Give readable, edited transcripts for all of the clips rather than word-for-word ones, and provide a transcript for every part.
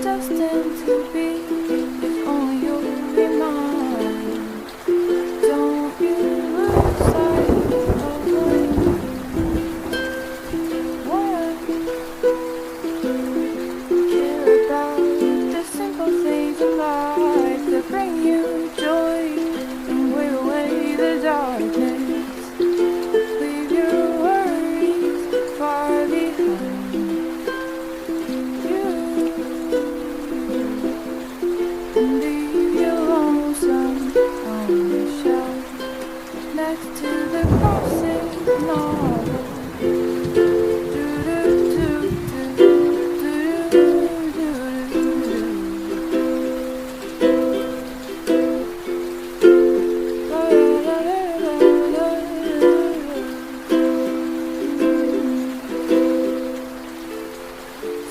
Destined to be, if only you'll be mine. Don't you lose sight of what care about the simple things in life that bring you joy and wear away the darkness. Leave your worries far behind.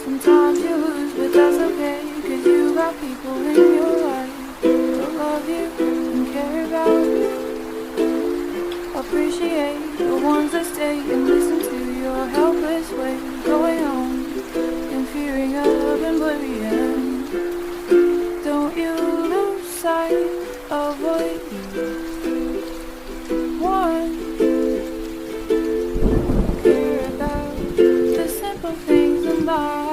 Sometimes you lose, but that's okay, 'cause you got people in your life that love you and care about you. Appreciate the ones that stay and listen to your helpless way, going on and fearing of oblivion. Don't you lose sight of what you want. Care about the simple things in life.